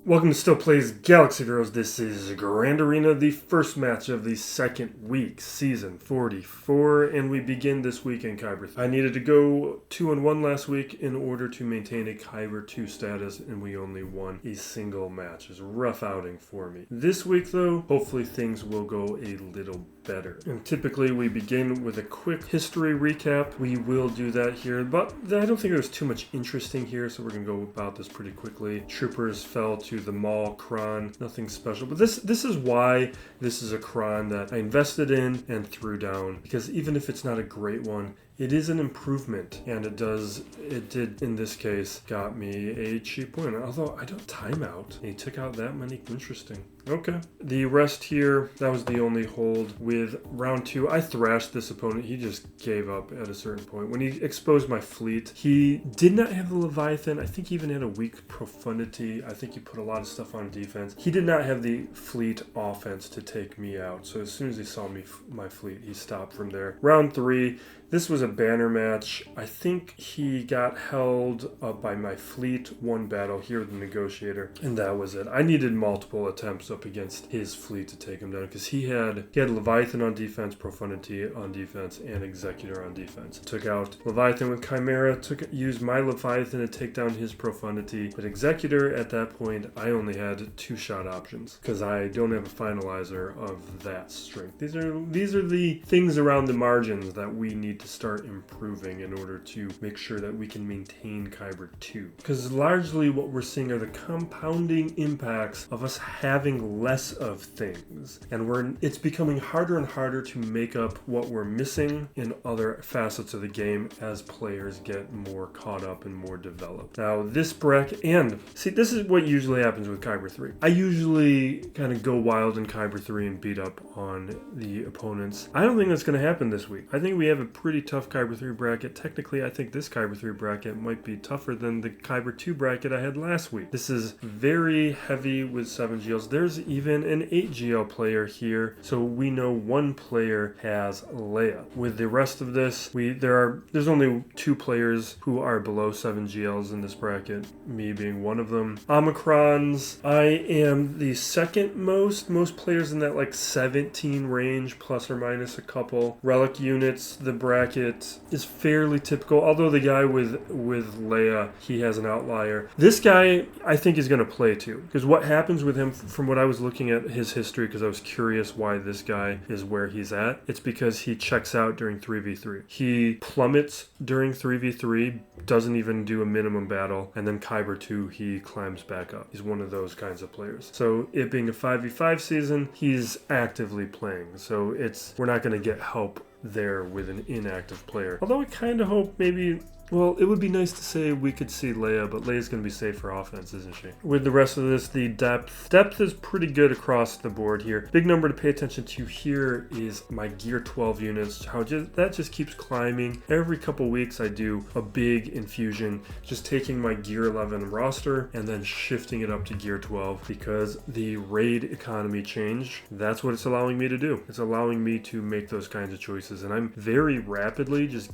Welcome to Still Plays Galaxy Heroes. This is Grand Arena, the first match of the second week, season 44, and we begin this week in Kyber 3. I needed to go 2-1 last week in order to maintain a Kyber 2 status, and we only won a single match. It was a rough outing for me. This week, though, hopefully things will go a little better. And typically we begin with a quick history recap. We will do that here, but I don't think there's too much interesting here, so we're going to go about this pretty quickly. Troopers fell to the Maul Kron, nothing special, but this is why this is a Kron that I invested in and threw down, because even if it's not a great one, it is an improvement, and it did in this case got me a cheap win, although I don't timeout, and he took out that many. Interesting. Okay. The rest here, that was the only hold. With round 2, I thrashed this opponent. He just gave up at a certain point. When he exposed my fleet, he did not have the Leviathan. I think he even had a weak profundity. I think he put a lot of stuff on defense. He did not have the fleet offense to take me out. So as soon as he saw my fleet, he stopped from there. Round 3, this was a banner match. I think he got held up by my fleet one battle here, the negotiator, and that was it. I needed multiple attempts up against his fleet to take him down, because he had Leviathan on defense, Profundity on defense, and Executor on defense. Took out Leviathan with Chimera, used my Leviathan to take down his Profundity, but Executor at that point I only had 2-shot options because I don't have a finalizer of that strength. These are the things around the margins that we need to start improving in order to make sure that we can maintain Kyber 2, because largely what we're seeing are the compounding impacts of us having less of things, and it's becoming harder and harder to make up what we're missing in other facets of the game as players get more caught up and more developed. Now this bracket, and see, this is what usually happens with Kyber 3. I usually kind of go wild in Kyber 3 and beat up on the opponents. I don't think that's going to happen this week. I think we have a pretty tough Kyber 3 bracket. Technically, I think this Kyber 3 bracket might be tougher than the Kyber 2 bracket I had last week. This is very heavy with 7 GLs. There's even an 8 GL player here, so we know one player has Leia. With the rest of this, there's only 2 players who are below 7 GLs in this bracket, me being one of them. Omicrons, I am the second most players in that like 17 range, plus or minus a couple. Relic units, the bracket is fairly typical, although the guy with Leia, he has an outlier. This guy, I think, is going to play too, because what happens with him, from what I was looking at his history, because I was curious why this guy is where he's at, it's because he checks out during 3v3. He plummets during 3v3, doesn't even do a minimum battle, and then Kyber 2, he climbs back up. He's one of those kinds of players. So it being a 5v5 season, he's actively playing, so we're not going to get help there with an inactive player. Although I kind of hope maybe, well, it would be nice to say we could see Leia, but Leia's going to be safe for offense, isn't she? With the rest of this, the depth. Depth is pretty good across the board here. Big number to pay attention to here is my Gear 12 units. That just keeps climbing. Every couple weeks I do a big infusion, just taking my Gear 11 roster and then shifting it up to Gear 12, because the raid economy changed. That's what it's allowing me to do. It's allowing me to make those kinds of choices, and I'm very rapidly just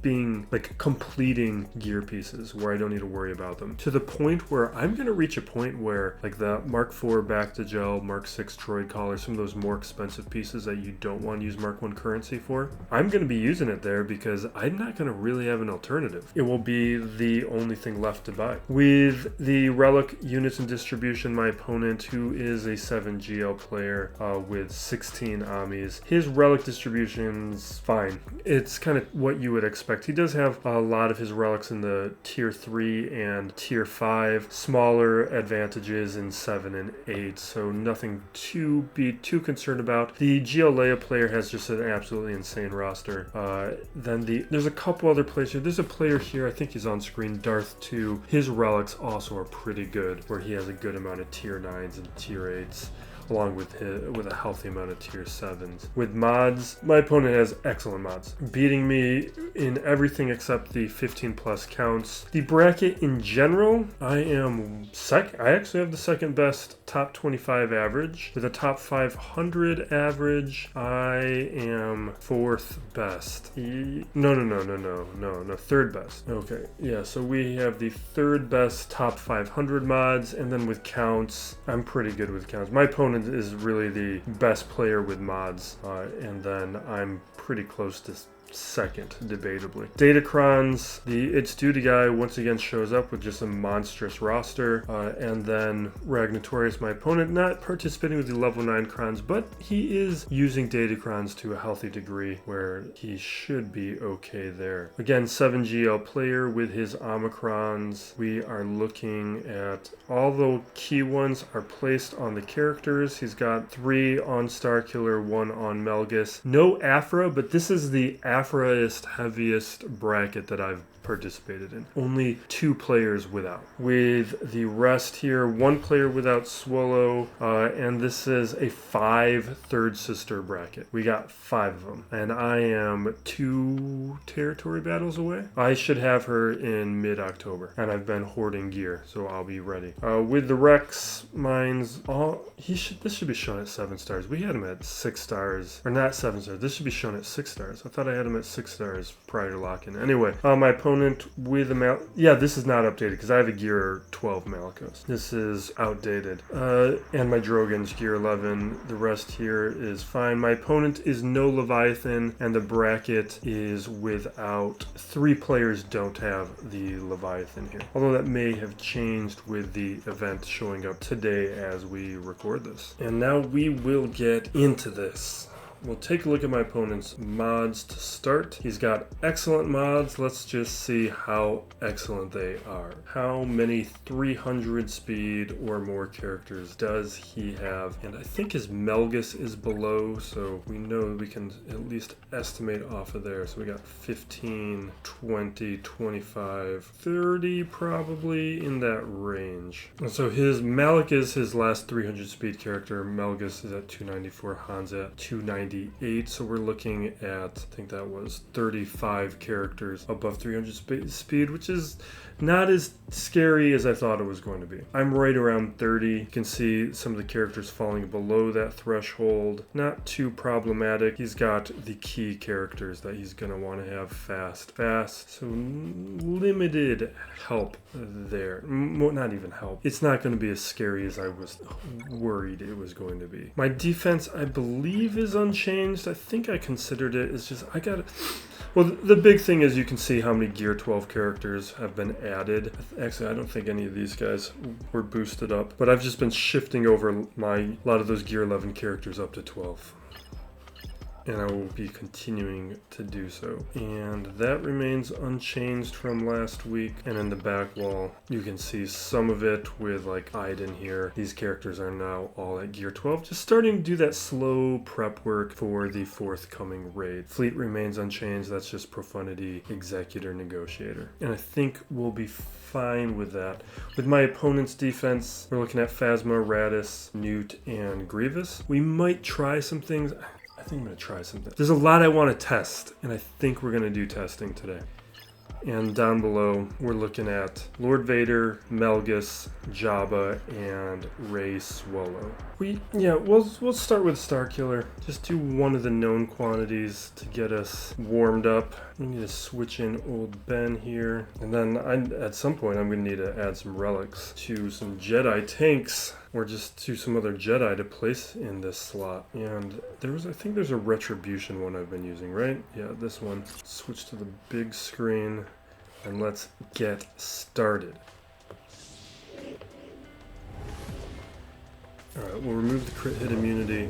completing gear pieces where I don't need to worry about them, to the point where I'm going to reach a point where, like the Mark 4 back to gel, Mark 6 droid collar, some of those more expensive pieces that you don't want to use Mark 1 currency for, I'm going to be using it there because I'm not going to really have an alternative. It will be the only thing left to buy. With the relic units and distribution, my opponent, who is a 7 GL player with 16 Amis, his relic distribution's fine. It's kind of what you would expect. He does have a lot of his relics in the tier 3 and tier 5, smaller advantages in 7 and 8, so nothing to be too concerned about. The GL Leia player has just an absolutely insane roster. Then there's a couple other players here. There's a player here, I think he's on screen, Darth 2. His relics also are pretty good, where he has a good amount of tier 9s and tier 8s. along with a healthy amount of tier 7s. With mods, my opponent has excellent mods, beating me in everything except the 15 plus counts. The bracket in general, I actually have the second best top 25 average. With a top 500 average, I am fourth best. No, third best. Okay, yeah, so we have the third best top 500 mods, and then with counts, I'm pretty good with counts. My opponent is really the best player with mods, and then I'm pretty close to second, debatably. Datacrons, the It's Duty guy once again shows up with just a monstrous roster, and then Ragnatorius, my opponent, not participating with the level 9 crons, but he is using Datacrons to a healthy degree where he should be okay there. Again, 7GL player with his Omicrons. We are looking at all the key ones are placed on the characters. He's got 3 on Starkiller, 1 on Malgus. No Aphra, but this is the Aphraist heaviest bracket that I've participated in. Only 2 players without. With the rest here, 1 player without Swolo, and this is a 5 third sister bracket. We got 5 of them, and I am 2 territory battles away. I should have her in mid-October, and I've been hoarding gear, so I'll be ready. With the Rex mines, this should be shown at 7 stars. We had him at 6 stars, or not 7 stars. This should be shown at 6 stars. I thought I had him at 6 stars prior to lock-in. Anyway, my opponent with a this is not updated because I have a gear 12 Malicos. This is outdated. And my Drogan's gear 11. The rest here is fine. My opponent is no Leviathan, and the bracket is without 3 players don't have the Leviathan here. Although that may have changed with the event showing up today as we record this. And now we will get into this. We'll take a look at my opponent's mods to start. He's got excellent mods. Let's just see how excellent they are. How many 300 speed or more characters does he have? And I think his Malgus is below, so we know we can at least estimate off of there. So we got 15, 20, 25, 30 probably in that range. And so his Malik is his last 300 speed character. Malgus is at 294, Han's at 298, so we're looking at, I think that was 35 characters above 300 speed, which is not as scary as I thought it was going to be. I'm right around 30. You can see some of the characters falling below that threshold. Not too problematic. He's got the key characters that he's going to want to have fast. So limited help there. Not even help. It's not going to be as scary as I was worried it was going to be. My defense, I believe, is unchanged. I think I considered it. It's just, well, the big thing is you can see how many Gear 12 characters have been added. Actually, I don't think any of these guys were boosted up, but I've just been shifting over a lot of those Gear 11 characters up to 12. And I will be continuing to do so. And that remains unchanged from last week. And in the back wall, you can see some of it with like Iden here. These characters are now all at Gear 12, just starting to do that slow prep work for the forthcoming raid. Fleet remains unchanged. That's just Profundity, Executor, Negotiator. And I think we'll be fine with that. With my opponent's defense, we're looking at Phasma, Raddus, NUTE, and Grievous. We might try some things. I think I'm going to try something. There's a lot I want to test, and I think we're going to do testing today. And down below, we're looking at Lord Vader, Malgus, Jabba, and Rey Swolo. We'll start with Starkiller. Just do one of the known quantities to get us warmed up. We need to switch in old Ben here. And then at some point, I'm going to need to add some relics to some Jedi tanks, or just to some other Jedi to place in this slot. And I think there's a Retribution one I've been using, right? Yeah, this one. Switch to the big screen, and let's get started. Alright, we'll remove the crit hit immunity.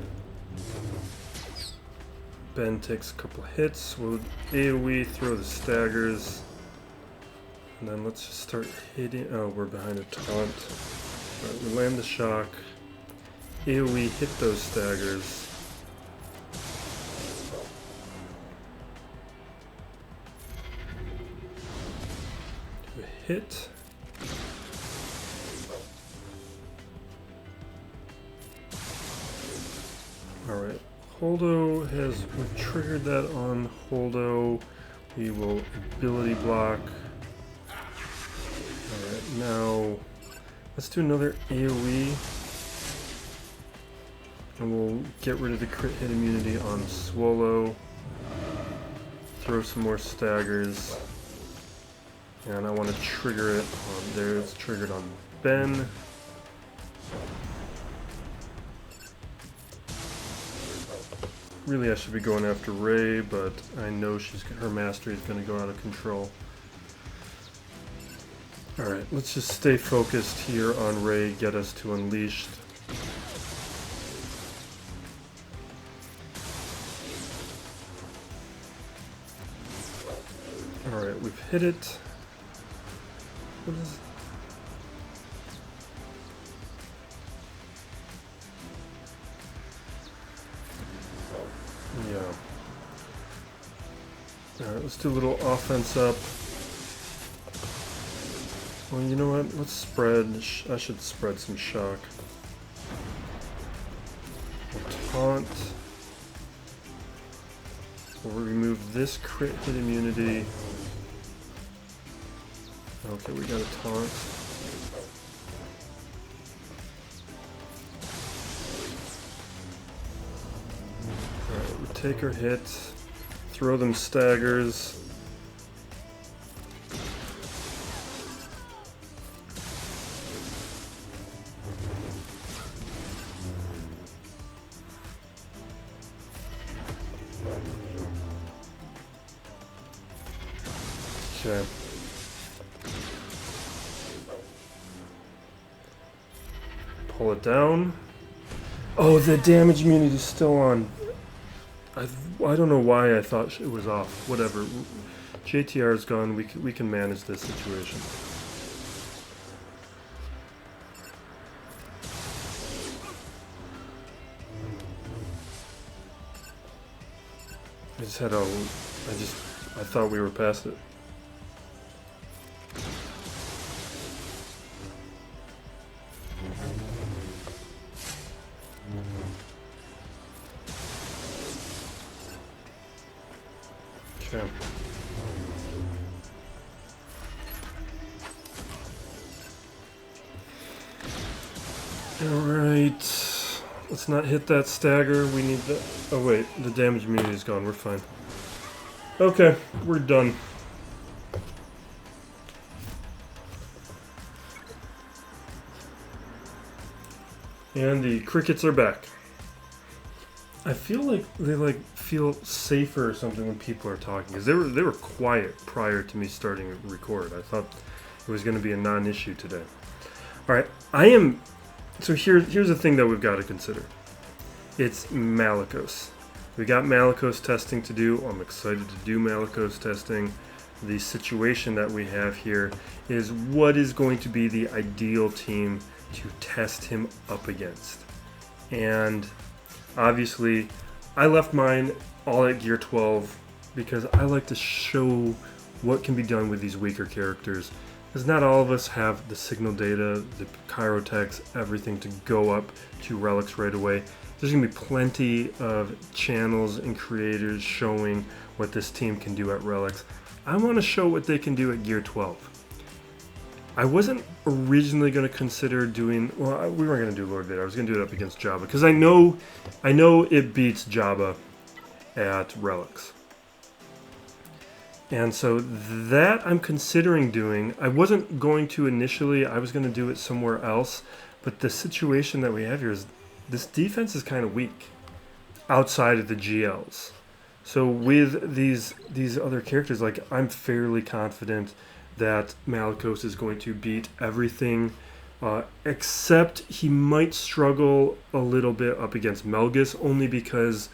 Ben takes a couple hits. We'll AoE, throw the staggers. And then let's just start hitting. Oh, we're behind a taunt. Alright, we land the shock. AoE, hit those staggers. Do a hit. Holdo we've triggered that on Holdo. We will ability block. Alright, now let's do another AoE. And we'll get rid of the crit hit immunity on Swolo. Throw some more staggers. And I want to trigger it on there. It's triggered on Ben. Really, I should be going after Rey, but I know her mastery is going to go out of control. Alright, let's just stay focused here on Rey, get us to Unleashed. Alright, we've hit it. What is... Yeah. Alright, let's do a little offense up. Well, you know what? Let's spread. I should spread some shock. We'll taunt. We'll remove this crit hit immunity. Okay, we got a taunt. Alright, we take our hits, throw them staggers. Okay. Pull it down. Oh, the damage immunity is still on. I don't know why I thought it was off. Whatever. JTR is gone. We can manage this situation. I thought we were past it. Okay. Alright. Let's not hit that stagger. We need the... Oh wait, the damage immunity is gone. We're fine. Okay, we're done. And the crickets are back. I feel like they feel safer or something when people are talking, because they were quiet prior to me starting to record. I thought it was going to be a non-issue today. All right, so here's the thing that we've got to consider. It's Malicos. We got Malicos testing to do. I'm excited to do Malicos testing. The situation that we have here is what is going to be the ideal team to test him up against. And obviously, I left mine all at Gear 12 because I like to show what can be done with these weaker characters. Because not all of us have the signal data, the chirotechs, everything to go up to relics right away. There's going to be plenty of channels and creators showing what this team can do at relics. I want to show what they can do at Gear 12. I wasn't originally going to consider doing... Well, we weren't going to do Lord Vader. I was going to do it up against Jabba. Because I know it beats Jabba at relics. And so that I'm considering doing. I wasn't going to initially. I was going to do it somewhere else. But the situation that we have here is this defense is kind of weak outside of the GLs. So with these other characters, like, I'm fairly confident that Malicos is going to beat everything, except he might struggle a little bit up against Malgus, only because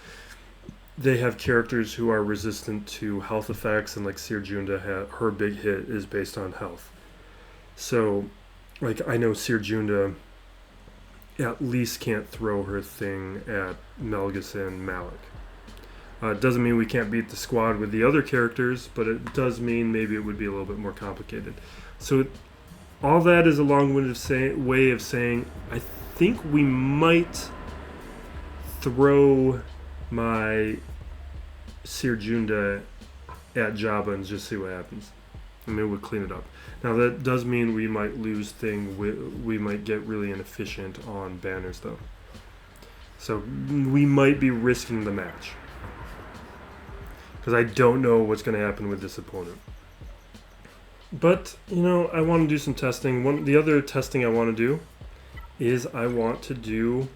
they have characters who are resistant to health effects, and like Seer Junda, her big hit is based on health. So, like, I know Seer Junda at least can't throw her thing at Malgus and Malik. It doesn't mean we can't beat the squad with the other characters, but it does mean maybe it would be a little bit more complicated. So all that is a long-winded way of saying I think we might throw my Sir Junda at Jabba and just see what happens. I mean, we'll clean it up. Now that does mean we might lose thing. We might get really inefficient on banners though. So we might be risking the match. Because I don't know what's going to happen with this opponent. But, you know, I want to do some testing. The other testing I want to do is I want to do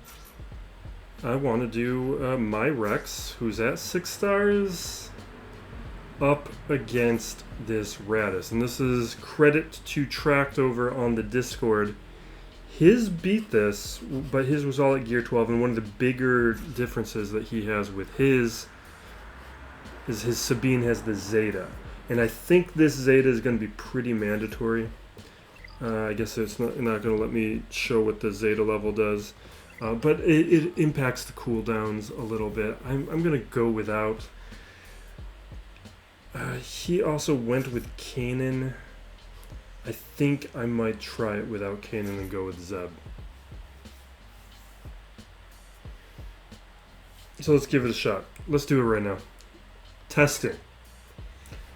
my Rex, who's at 6 stars, up against this Raddus. And this is credit to Tracked over on the Discord. His beat this, but his was all at gear 12, and one of the bigger differences that he has with his is his Sabine has the Zeta. And I think this Zeta is going to be pretty mandatory. I guess it's not going to let me show what the Zeta level does. But it impacts the cooldowns a little bit. I'm going to go without. He also went with Kanan. I think I might try it without Kanan and go with Zeb. So let's give it a shot. Let's do it right now. Testing.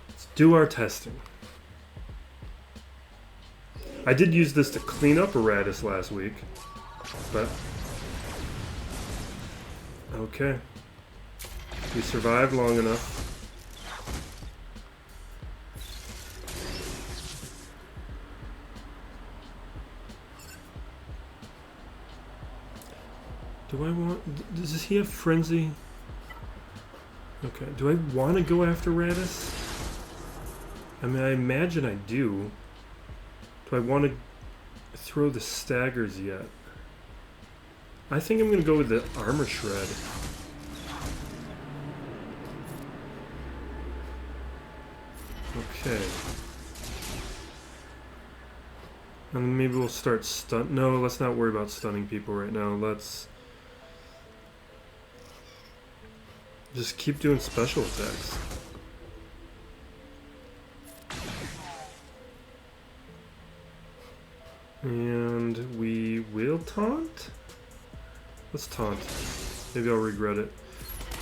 Let's do our testing. I did use this to clean up a Raddus last week, but okay. We survived long enough. Do I want... Does he have Frenzy? Okay. Do I want to go after Raddus? I mean, I imagine I do. Do I want to throw the staggers yet? I think I'm going to go with the Armor Shred. Okay. And maybe we'll start stun... No, let's not worry about stunning people right now. Let's... just keep doing special attacks. And we will taunt? Let's taunt. Maybe I'll regret it.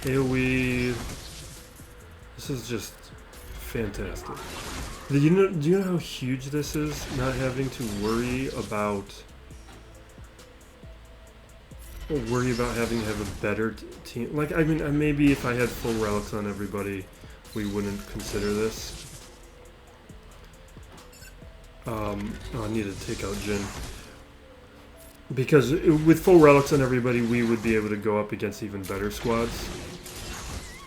AoE. This is just fantastic. Do you know how huge this is? Not having to worry about having to have a better team. Like, I mean, maybe if I had full relics on everybody, we wouldn't consider this. Oh, I need to take out Jin. Because with full relics on everybody, we would be able to go up against even better squads.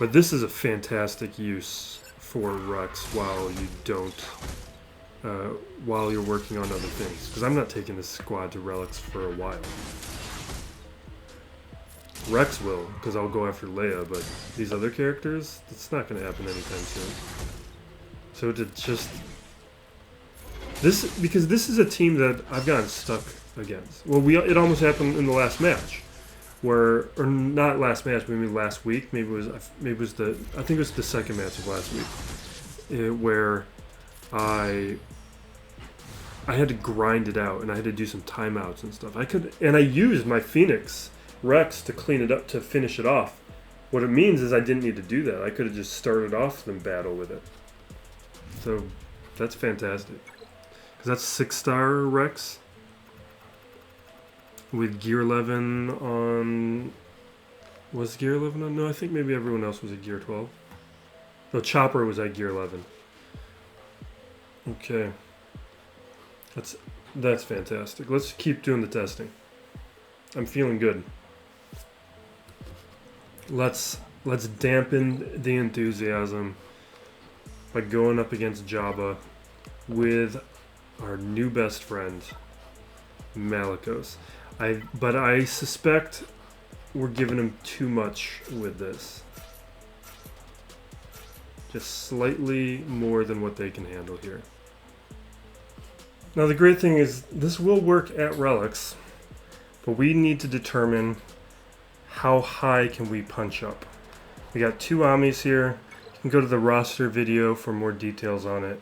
But this is a fantastic use for Rex while you don't, while you're working on other things. Because I'm not taking this squad to relics for a while. Rex will, because I'll go after Leia, but these other characters, it's not going to happen anytime soon. So to just... because this is a team that I've gotten stuck against. Well, it almost happened in the last match. Or not last match, maybe last week. Maybe it was the... I think it was the second match of last week. Where I had to grind it out, and I had to do some timeouts and stuff. And I used my Phoenix Rex to clean it up, to finish it off. What it means is I didn't need to do that. I could have just started off the battle with it. So that's fantastic. Because that's 6-star Rex with gear 11 on... Was gear 11 on? No, I think maybe everyone else was at gear 12. No, Chopper was at gear 11. Okay. That's fantastic. Let's keep doing the testing. I'm feeling good. Let's dampen the enthusiasm by going up against Jabba with our new best friend, Malicos. But I suspect we're giving him too much with this. Just slightly more than what they can handle here. Now the great thing is this will work at relics, but we need to determine how high can we punch up. We got 2 Amis here. You can go to the roster video for more details on it.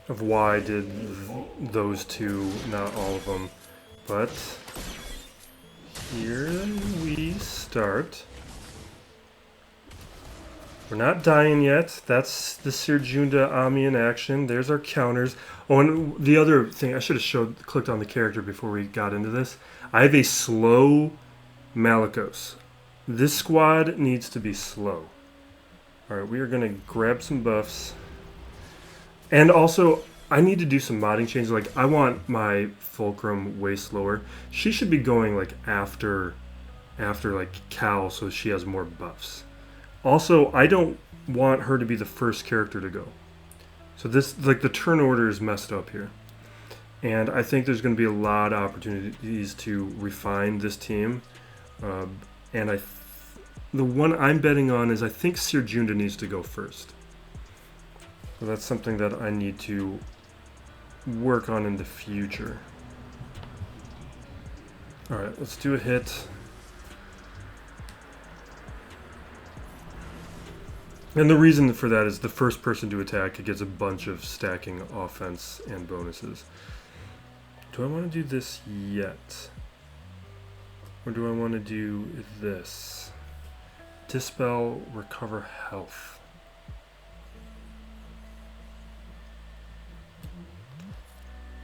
Of why I did those 2, not all of them. But here we start. We're not dying yet. That's the Sirjunda Ami in action. There's our counters. Oh, and the other thing, I should have clicked on the character before we got into this. I have a slow Malicos. This squad needs to be slow. Alright, we are going to grab some buffs. And also, I need to do some modding changes. Like, I want my Fulcrum way slower. She should be going, like, after like, Cal, so she has more buffs. Also, I don't want her to be the first character to go. So this, like, the turn order is messed up here. And I think there's going to be a lot of opportunities to refine this team. And the one I'm betting on is I think Sirjunda needs to go first. So that's something that I need to work on in the future. Alright, let's do a hit. And the reason for that is the first person to attack, it gets a bunch of stacking offense and bonuses. Do I want to do this yet? Or do I want to do this? Dispel, recover health.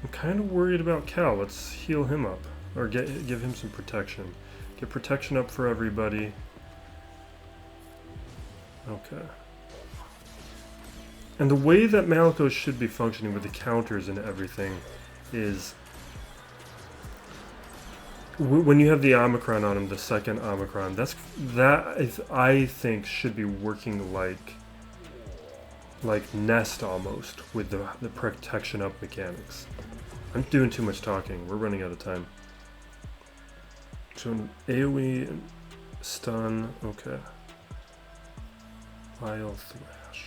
I'm kind of worried about Cal. Let's heal him up. Or give him some protection. Get protection up for everybody. Okay. And the way that Malicos should be functioning with the counters and everything is when you have the Omicron on him, the second Omicron, I think should be working like Nest almost with the protection up mechanics. I'm doing too much talking. We're running out of time. So AoE, stun, okay. Vile Thrash.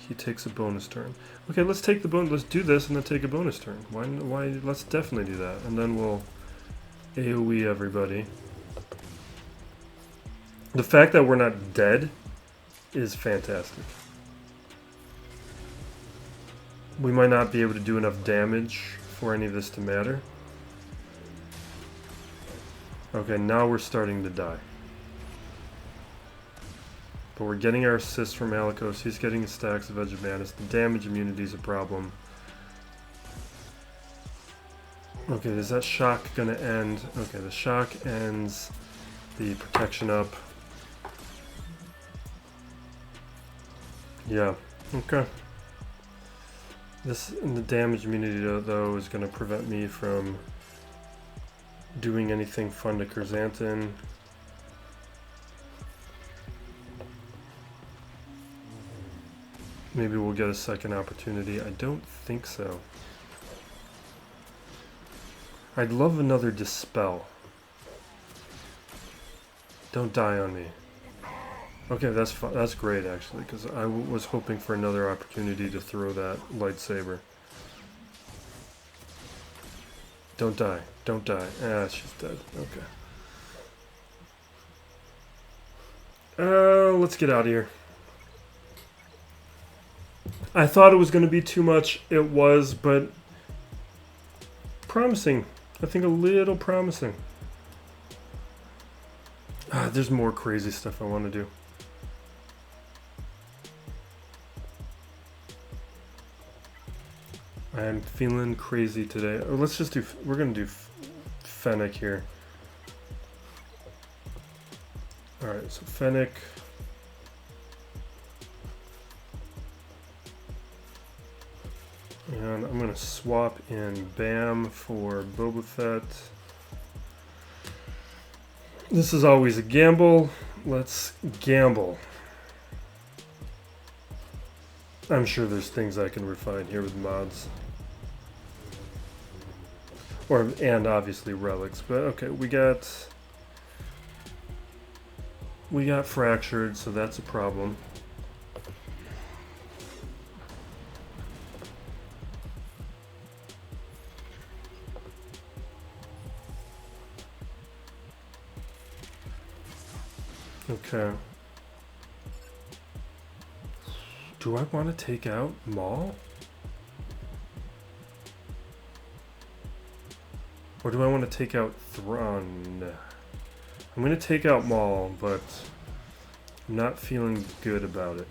He takes a bonus turn. Okay, let's take the bonus. Let's do this and then take a bonus turn. Why? Let's definitely do that, and then we'll AoE everybody. The fact that we're not dead is fantastic. We might not be able to do enough damage for any of this to matter. Okay, now we're starting to die. But we're getting our assists from Malicos. He's getting his stacks of Edge of Madness. The damage immunity is a problem. Okay, is that shock gonna end? Okay, the shock ends. The protection up. Yeah, okay. This, and the damage immunity though is gonna prevent me from doing anything fun to Chrysanthemum. Maybe we'll get a second opportunity. I don't think so. I'd love another Dispel. Don't die on me. Okay, that's great actually, because I was hoping for another opportunity to throw that lightsaber. Don't die. Don't die. Ah, she's dead. Okay. Let's get out of here. I thought it was going to be too much. It was, but promising. I think a little promising. There's more crazy stuff I want to do. I'm feeling crazy today. Oh, let's just do, we're going to do Fennec here. Alright, so Fennec. And I'm going to swap in Bam for Boba Fett. This is always a gamble. Let's gamble. I'm sure there's things I can refine here with mods. And obviously relics, but okay, we got fractured, so that's a problem. Okay. Do I want to take out Maul? Or do I want to take out Thrawn? I'm going to take out Maul, but I'm not feeling good about it.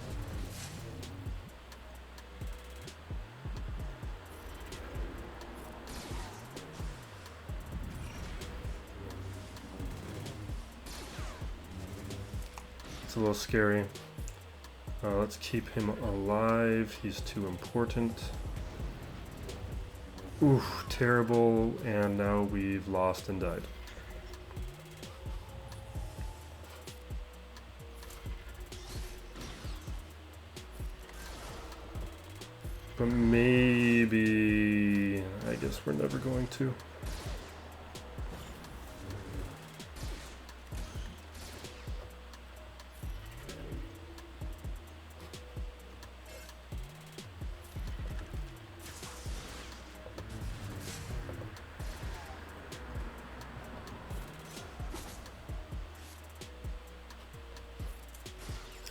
It's a little scary. Let's keep him alive. He's too important. Oof, terrible, and now we've lost and died. But maybe... I guess we're never going to.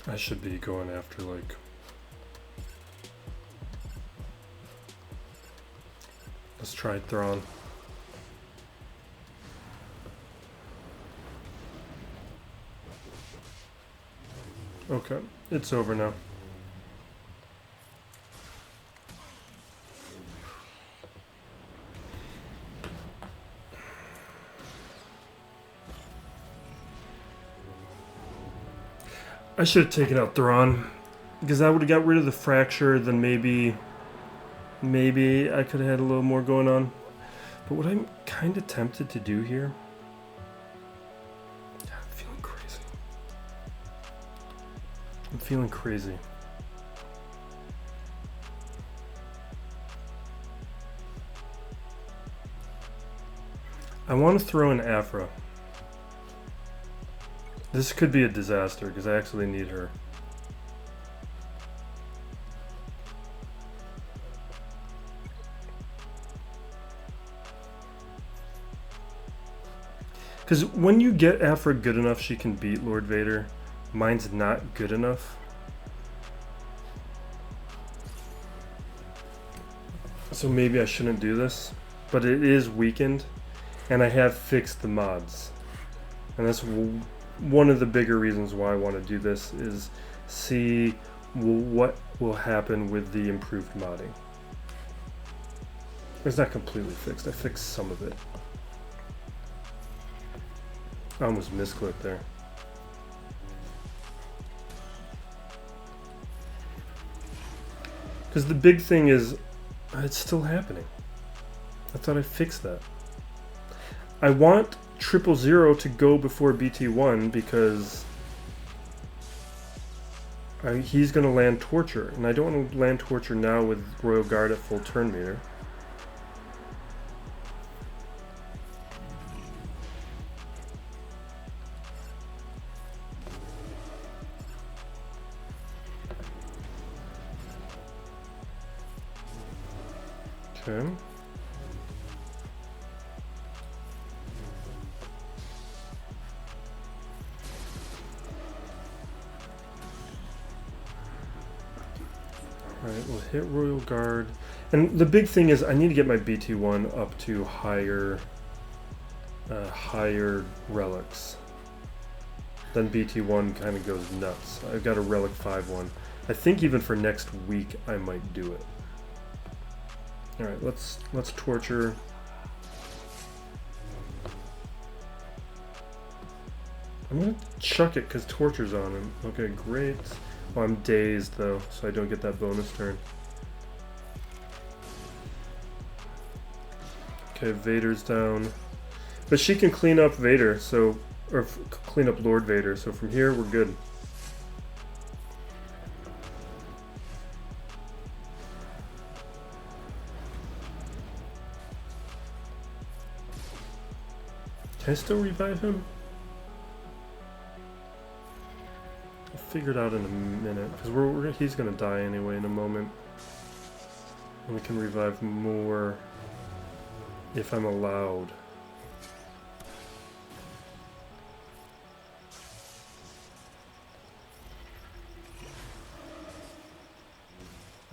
I should be going after, like... Let's try Thrawn. Okay, it's over now. I should have taken out Thrawn, because I would have got rid of the fracture, then maybe I could have had a little more going on. But what I'm kind of tempted to do here... God, I'm feeling crazy. I'm feeling crazy. I want to throw in Aphra. This could be a disaster, because I actually need her. Because when you get Aphra good enough, she can beat Lord Vader. Mine's not good enough. So maybe I shouldn't do this. But it is weakened, and I have fixed the mods. And that's one of the bigger reasons why I want to do this, is see what will happen with the improved modding. It's not completely fixed. I fixed some of it. I almost misclicked there. Because the big thing is, it's still happening. I thought I fixed that. I want 000 to go before BT1 because he's going to land Torture, and I don't want to land Torture now with Royal Guard at full turn meter. Okay. Alright, we'll hit Royal Guard. And the big thing is I need to get my BT1 up to higher relics. Then BT1 kind of goes nuts. I've got a Relic 5-1. I think even for next week I might do it. Alright, let's Torture. I'm gonna chuck it because Torture's on him. Okay, great. Oh, I'm dazed though, so I don't get that bonus turn. Okay, Vader's down. But she can clean up Vader, so... Or clean up Lord Vader, so from here we're good. Can I still revive him? I'll figure it out in a minute, because he's going to die anyway in a moment. And we can revive more if I'm allowed.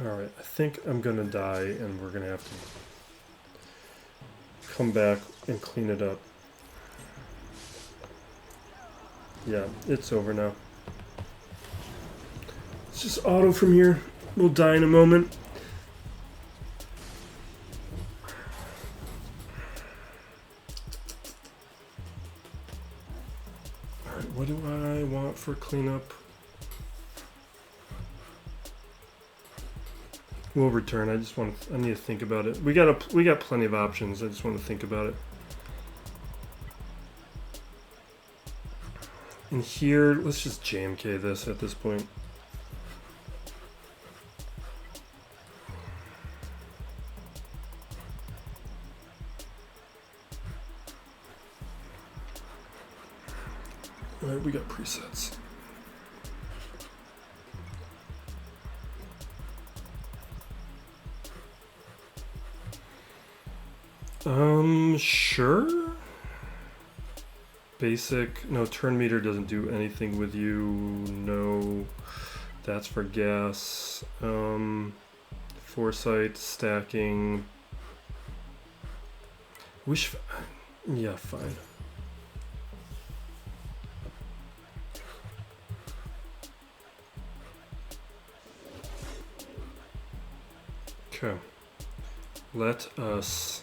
Alright, I think I'm going to die, and we're going to have to come back and clean it up. Yeah, it's over now. Let's just auto from here. We'll die in a moment. Alright, what do I want for cleanup? We'll return. I need to think about it. We got plenty of options. I just want to think about it. And here, let's just JMK this at this point. Alright, we got presets. Sure. Basic, no, turn meter doesn't do anything with you. No, that's for gas. Foresight, stacking. Yeah, fine. Okay. Let us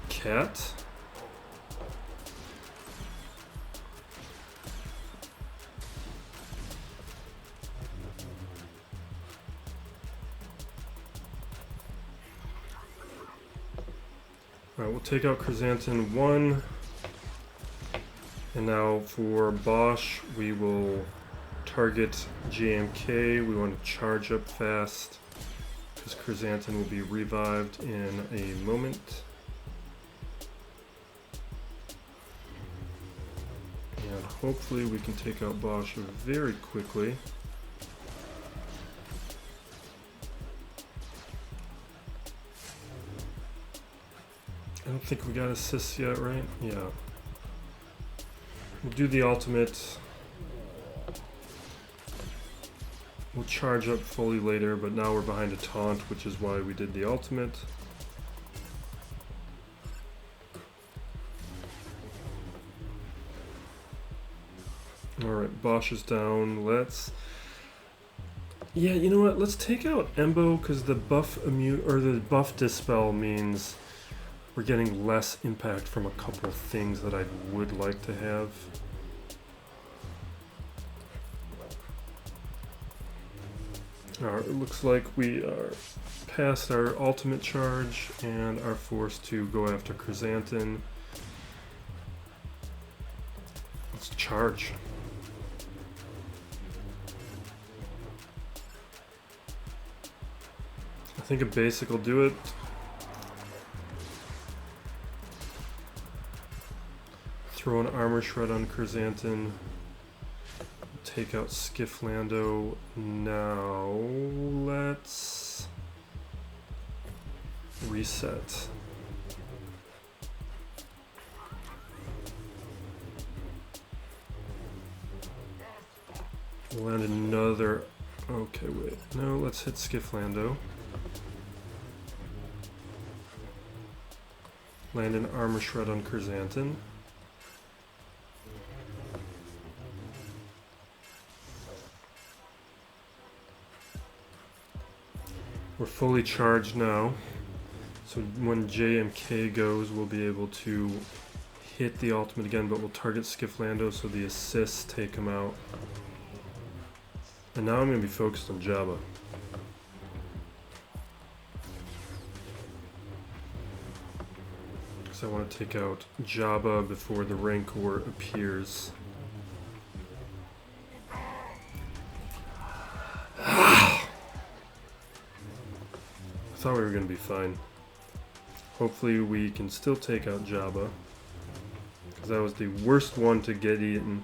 Capt. Alright, we'll take out Chrysanthemum 1. And now for Bosch, we will target JMK. We want to charge up fast because Chrysanthemum will be revived in a moment. And hopefully we can take out Bosch very quickly. I don't think we got assists yet, right? Yeah. We'll do the ultimate. We'll charge up fully later, but now we're behind a taunt, which is why we did the ultimate. Alright, Bosch is down. Yeah, you know what? Let's take out Embo, because the buff dispel means we're getting less impact from a couple of things that I would like to have. Alright, it looks like we are past our ultimate charge and are forced to go after Chrysanthemum. Let's charge. I think a basic will do it. Throw an armor shred on Chrysanthemum. Take out Skifflando. Now let's reset. Land another. Okay, wait. No, let's hit Skifflando. Land an armor shred on Chrysanthemum. We're fully charged now, so when JMK goes, we'll be able to hit the ultimate again, but we'll target Skifflando so the assists take him out. And now I'm going to be focused on Jabba. Because I want to take out Jabba before the Rancor appears. I thought we were going to be fine. Hopefully we can still take out Jabba, because that was the worst one to get eaten.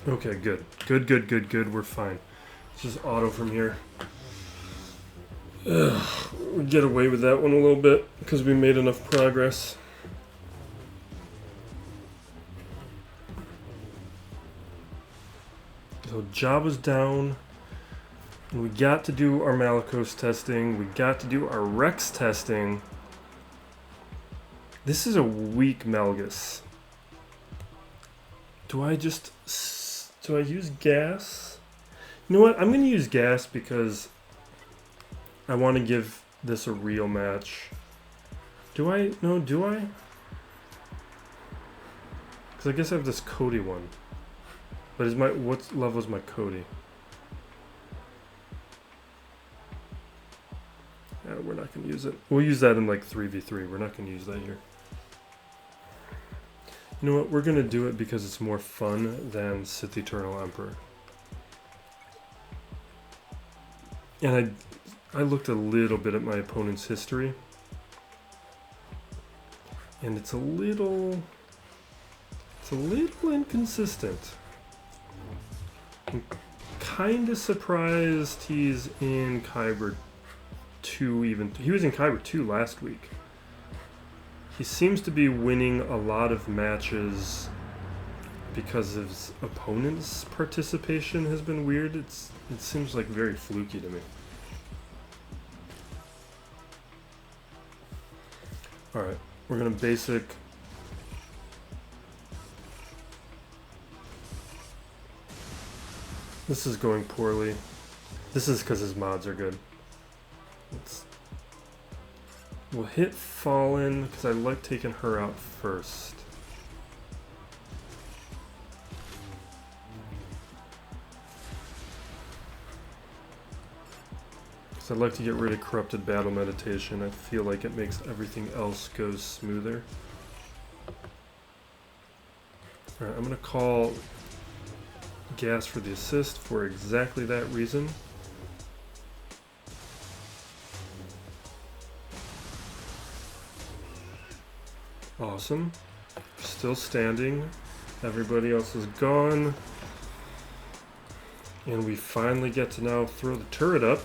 Okay, good. Good. We're fine. Let's just auto from here. We get away with that one a little bit because we made enough progress. So Jabba's down, and we got to do our Malicos testing, we got to do our Rex testing, This is a weak Malgus. Do I use gas? You know what? I'm going to use gas because I want to give this a real match. Do I? No, do I? Because I guess I have this Cody one. But what level is my Cody? We're not going to use it. We'll use that in like 3v3. We're not going to use that here. You know what? We're going to do it because it's more fun than Sith Eternal Emperor. And I looked a little bit at my opponent's history. And it's a little inconsistent. I'm kind of surprised he's in Kyber 2 even. He was in Kyber 2 last week. He seems to be winning a lot of matches because his opponent's participation has been weird. It seems like very fluky to me. Alright, we're gonna basic. This is going poorly. This is because his mods are good. We'll hit Fallen because I like taking her out first. Because I'd like to get rid of Corrupted Battle Meditation. I feel like it makes everything else go smoother. Alright, I'm going to call gas for the assist for exactly that reason. Awesome. Still standing. Everybody else is gone. And we finally get to now throw the turret up.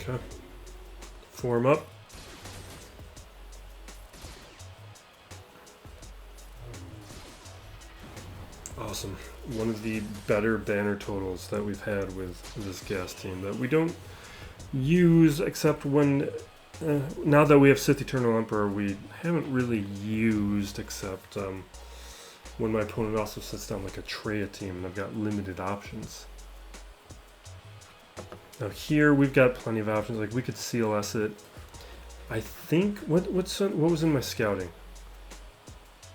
Okay. Form up. Awesome. One of the better banner totals that we've had with this gas team that we don't use except when, now that we have Sith Eternal Emperor, we haven't really used except when my opponent also sets down like a Treya team and I've got limited options. Now here we've got plenty of options, like we could CLS it. I think, what was in my scouting?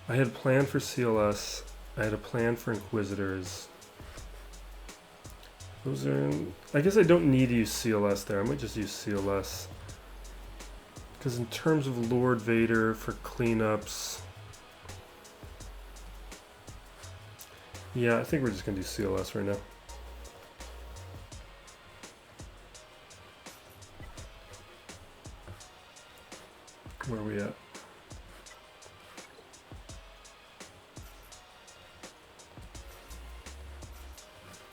I had planned for CLS. I had a plan for Inquisitors. Those are... I guess I don't need to use CLS there. I might just use CLS. Because in terms of Lord Vader for cleanups... Yeah, I think we're just going to do CLS right now. Where are we at?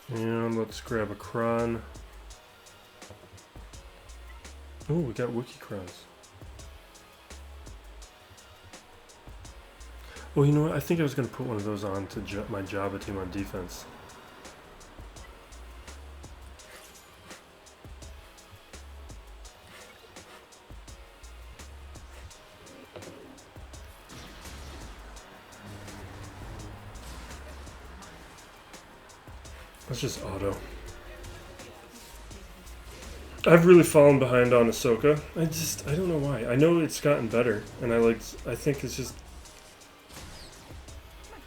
And let's grab a Kron. Oh, we got Wookiee Krons. Oh, you know what? I think I was going to put one of those on to my Jabba team on defense. Let's just auto. I've really fallen behind on Ahsoka. I don't know why. I know it's gotten better, and I think it's just...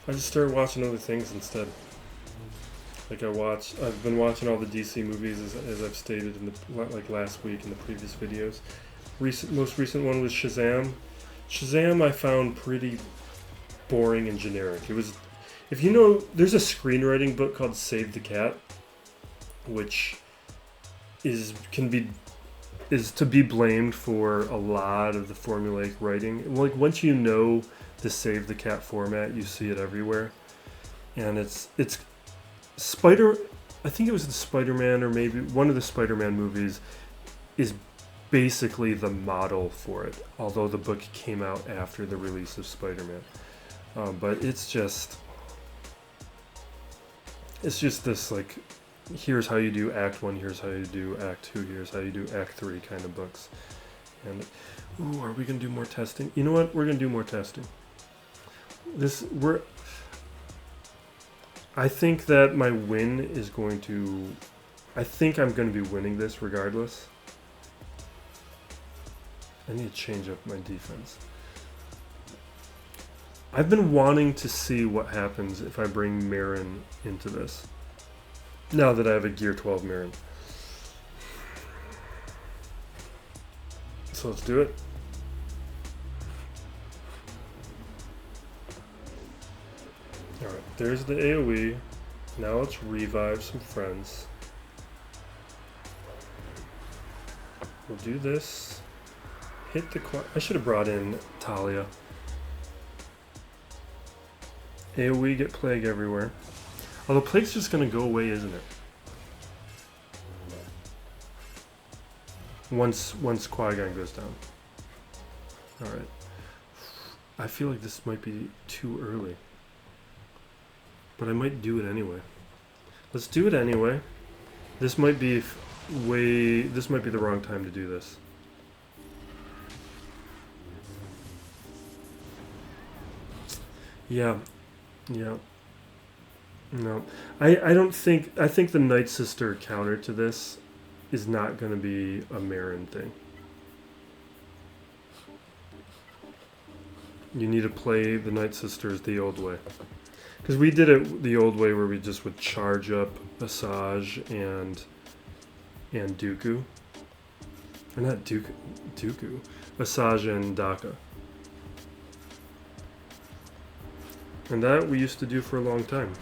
I just started watching other things instead. Like I've been watching all the DC movies as I've stated in like last week in the previous videos. Most recent one was Shazam. Shazam I found pretty boring and generic. It was... If you know, there's a screenwriting book called Save the Cat, which is to be blamed for a lot of the formulaic writing. Like once you know the Save the Cat format, you see it everywhere, and it's I think it was the Spider-Man or maybe one of the Spider-Man movies is basically the model for it. Although the book came out after the release of Spider-Man, but it's just. It's just this, like, here's how you do Act 1, here's how you do Act 2, here's how you do Act 3 kind of books. And, ooh, are we going to do more testing? You know what? We're going to do more testing. I think that my win is going to... I think I'm going to be winning this regardless. I need to change up my defense. I've been wanting to see what happens if I bring Merrin into this. Now that I have a Gear 12 Merrin. So let's do it. Alright, there's the AoE. Now let's revive some friends. We'll do this. Hit the I should have brought in Talia. AoE, get Plague everywhere. Although Plague's just going to go away, isn't it? Once Qui-Gon goes down. Alright. I feel like this might be too early. But I might do it anyway. Let's do it anyway. This might be this might be the wrong time to do this. Yeah. No. I don't think... I think the Night Sister counter to this is not going to be a Merrin thing. You need to play the Night Sisters the old way. Because we did it the old way where we just would charge up Asajj and Dooku. Or not Dooku. Asajj and Daka. And that we used to do for a long time.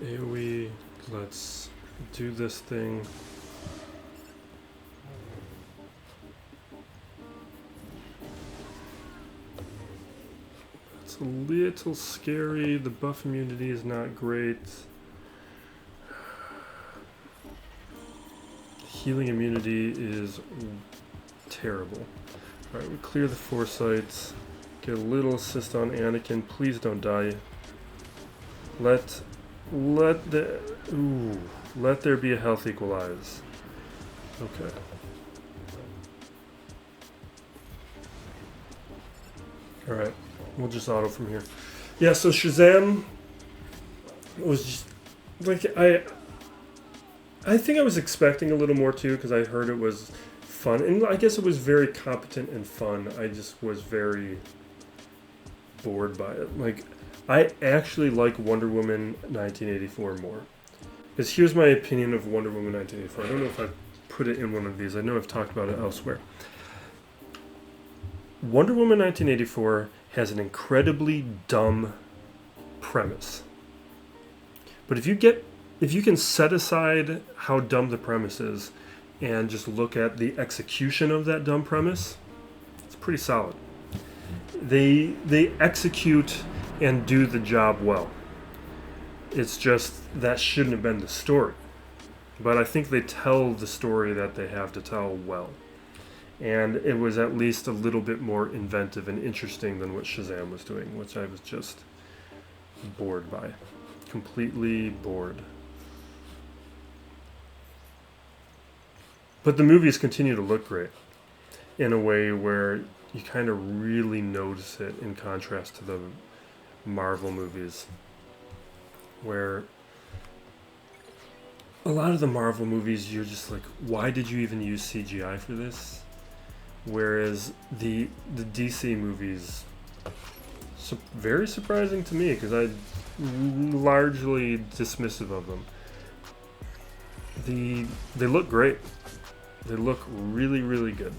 AoE, let's do this thing. It's a little scary. The buff immunity is not great. Healing immunity is terrible. Alright, we clear the foresights. Get a little assist on Anakin. Please don't die. Let there be a health equalize. Okay. Alright, we'll just auto from here. Yeah, so Shazam was just, like, I think I was expecting a little more too, because I heard it was fun, and I guess it was very competent and fun. I just was very bored by it. Like, I actually like Wonder Woman 1984 more. Because here's my opinion of Wonder Woman 1984. I don't know if I put it in one of these. I know I've talked about it elsewhere. Wonder Woman 1984 has an incredibly dumb premise. But if you can set aside how dumb the premise is and just look at the execution of that dumb premise, it's pretty solid. They execute and do the job well. It's just that shouldn't have been the story. But I think they tell the story that they have to tell well. And it was at least a little bit more inventive and interesting than what Shazam was doing, which I was just bored by. Completely bored. But the movies continue to look great in a way where you kind of really notice it in contrast to the Marvel movies, where a lot of the Marvel movies you're just like, why did you even use CGI for this? Whereas the DC movies, very surprising to me, because I'm largely dismissive of them. They look great. They look really, really good.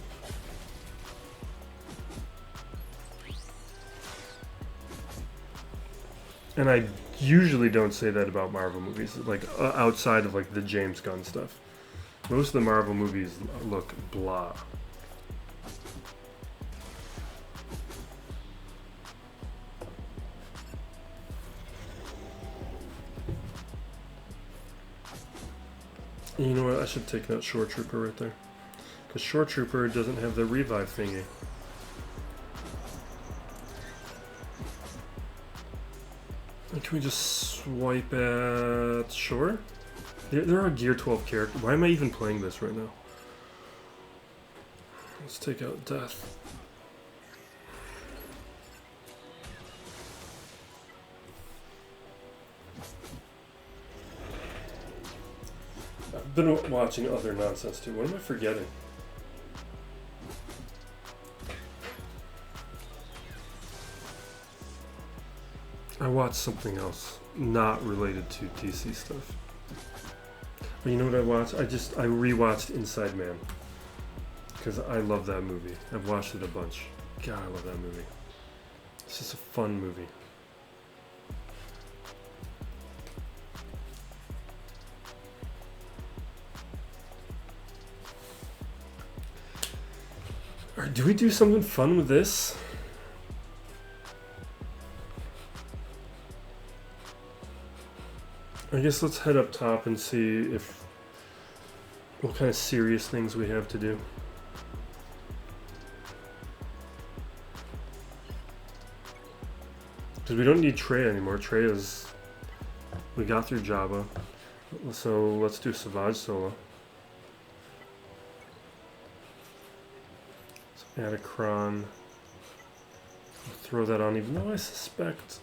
And I usually don't say that about Marvel movies, like outside of like the James Gunn stuff. Most of the Marvel movies look blah. You know what? I should take that Shore Trooper right there. Because Shore Trooper doesn't have the revive thingy. Can we just swipe at Shore? There are Gear 12 characters. Why am I even playing this right now? Let's take out Death. I've been watching other nonsense too. What am I forgetting? I watched something else, not related to DC stuff. But you know what I watched? I rewatched Inside Man. Because I love that movie. I've watched it a bunch. God, I love that movie. It's just a fun movie. Alright, do we do something fun with this? I guess let's head up top and see if what kind of serious things we have to do. Because we don't need Trey anymore. Trey is... We got through Jabba. So let's do Savage solo. So add a Kron. Throw that on even though I suspect...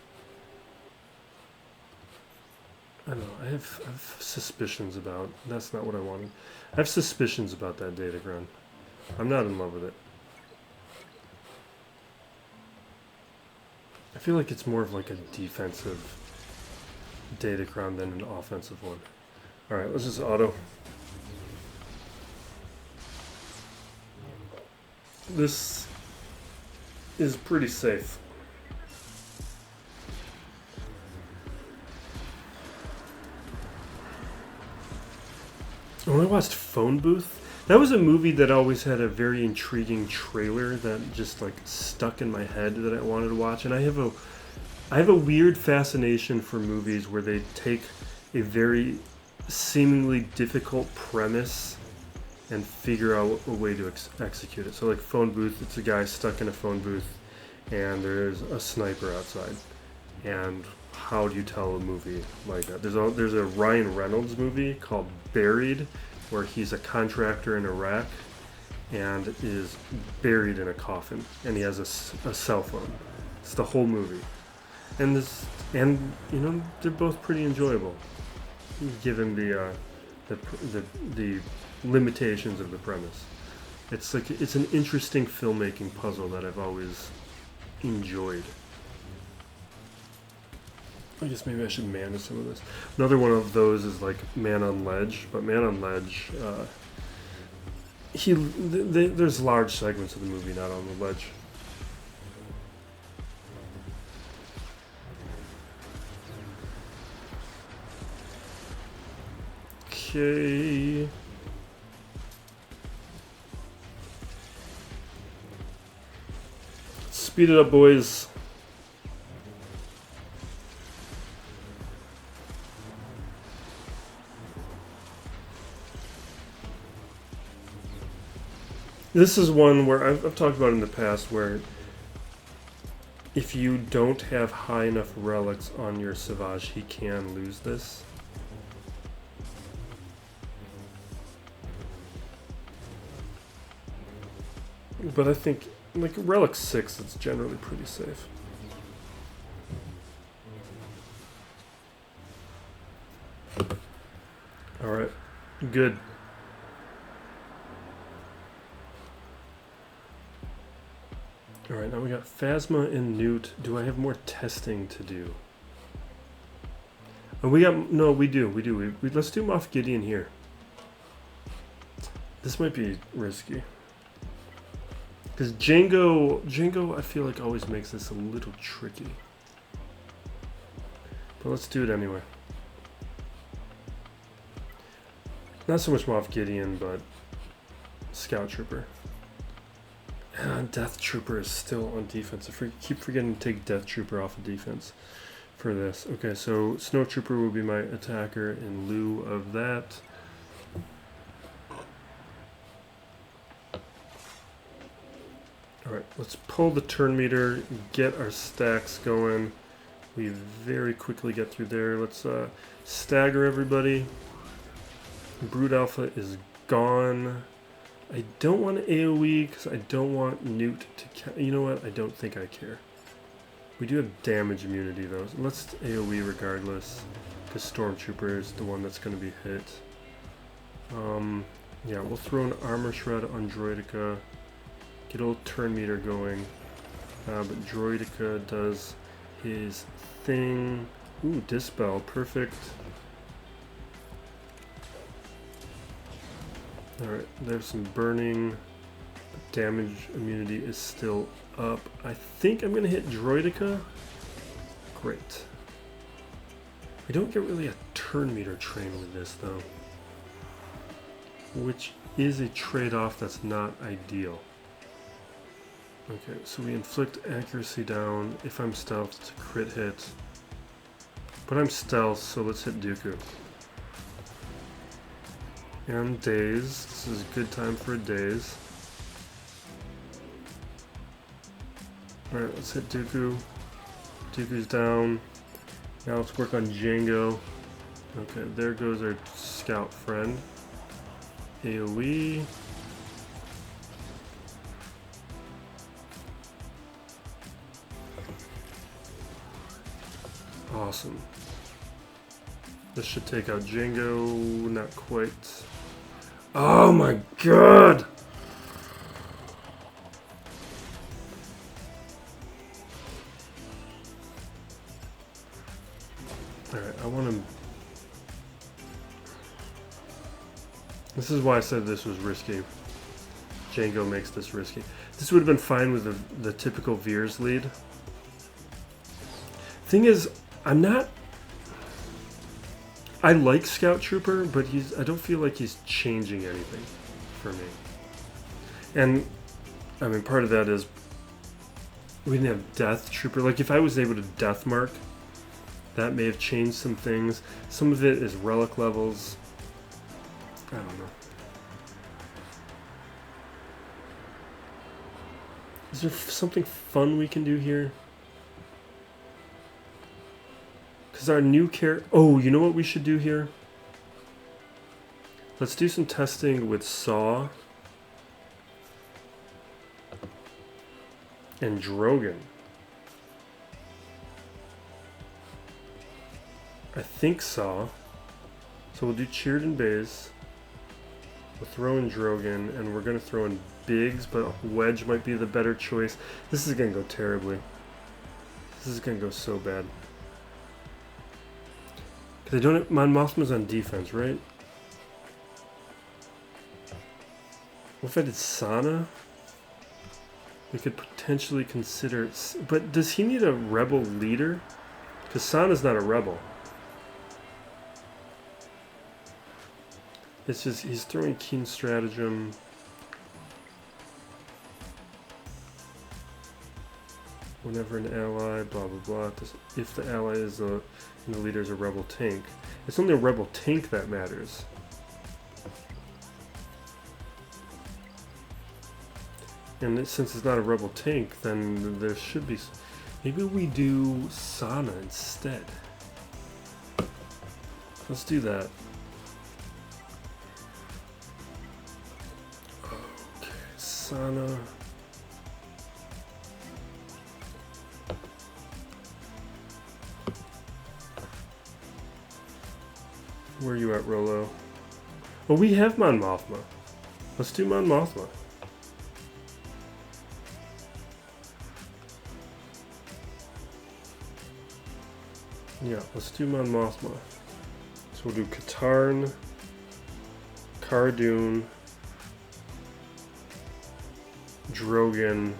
I don't know, I have suspicions about... That's not what I wanted. I have suspicions about that Datagron. I'm not in love with it. I feel like it's more of like a defensive Datacron than an offensive one. Alright, let's just auto. This is pretty safe. When I watched Phone Booth, that was a movie that always had a very intriguing trailer that just like stuck in my head that I wanted to watch. And I have a weird fascination for movies where they take a very seemingly difficult premise and figure out a way to execute it. So like Phone Booth, it's a guy stuck in a phone booth and there's a sniper outside. And how do you tell a movie like that? There's a Ryan Reynolds movie called Buried, where he's a contractor in Iraq and is buried in a coffin, and he has a cell phone. It's the whole movie, and you know they're both pretty enjoyable, given the limitations of the premise. It's like it's an interesting filmmaking puzzle that I've always enjoyed. I guess maybe I should manage some of this. Another one of those is like Man on Ledge, but Man on Ledge, there's large segments of the movie not on the ledge. Okay. Speed it up, boys. This is one where I've talked about in the past where if you don't have high enough relics on your Savage, he can lose this. But I think, like, Relic 6, it's generally pretty safe. Alright, good. Alright, now we got Phasma and NUTE. Do I have more testing to do? Oh, we do. Let's do Moff Gideon here. This might be risky. Because Django, I feel like always makes this a little tricky. But let's do it anyway. Not so much Moff Gideon, but Scout Trooper. Death Trooper is still on defense. I keep forgetting to take Death Trooper off of defense for this. Okay, so Snow Trooper will be my attacker in lieu of that. Alright, let's pull the turn meter, get our stacks going. We very quickly get through there. Let's stagger everybody. Brood Alpha is gone. I don't want AoE because I don't want NUTE to... You know what? I don't think I care. We do have damage immunity though. So let's AoE regardless. Because Stormtrooper is the one that's going to be hit. Yeah, we'll throw an Armor Shred on Droidica. Get a little turn meter going. But Droidica does his thing. Ooh, Dispel. Perfect. Alright, there's some burning. Damage immunity is still up. I think I'm going to hit Droidica. Great. We don't get really a turn meter train with this though. Which is a trade-off that's not ideal. Okay, so we inflict accuracy down. If I'm stealth, it's a crit hit. But I'm stealth, so let's hit Dooku. And daze. This is a good time for a daze. Alright, let's hit Dooku. Dooku's down. Now let's work on Jango. Okay, there goes our scout friend. AoE. Awesome. This should take out Jango. Not quite. Oh my god! Alright, I want to... This is why I said this was risky. Jango makes this risky. This would have been fine with the typical Veers lead. Thing is, I'm not... I like Scout Trooper, but I don't feel like he's changing anything for me. And, I mean, part of that is we didn't have Death Trooper. Like, if I was able to Death Mark, that may have changed some things. Some of it is relic levels. I don't know. Is there something fun we can do here? Because our new character... Oh, you know what we should do here? Let's do some testing with Saw and Drogan. I think Saw. So we'll do Cheered and Baze. We'll throw in Drogan, and we're going to throw in Biggs, but Wedge might be the better choice. This is going to go terribly. This is going to go so bad. Because I don't... Mon Mothma's on defense, right? What if I did Sana? We could potentially consider... But does he need a rebel leader? Because Sana's not a rebel. It's just... He's throwing Keen Stratagem. Whenever an ally, blah blah blah. If the ally is a... And the leader is a rebel tank. It's only a rebel tank that matters. And since it's not a rebel tank, then there should be... Maybe we do Sana instead. Let's do that. Okay, Sana... Where are you at, Rolo? Oh, we have Mon Mothma. Let's do Mon Mothma. Yeah, let's do Mon Mothma. So we'll do Katarn, Cardoon, Drogan,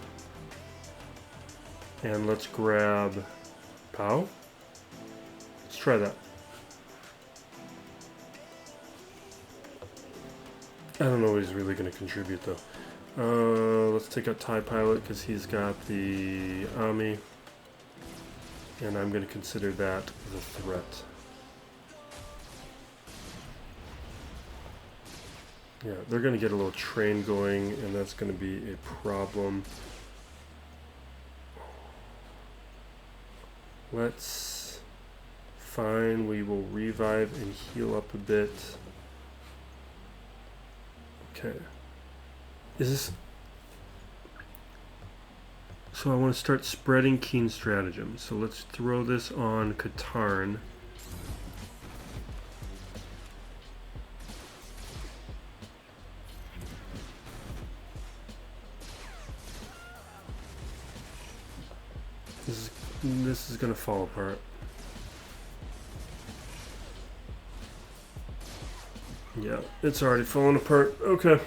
and let's grab Pow. Let's try that. I don't know what he's really going to contribute, though. Let's take out TIE Pilot, because he's got the Ami. And I'm going to consider that the threat. Yeah, they're going to get a little train going, and that's going to be a problem. Let's... Fine, we will revive and heal up a bit. Okay. Is this... So I want to start spreading keen stratagem. So let's throw this on Katarn. This is gonna fall apart. Yeah, it's already falling apart. Okay.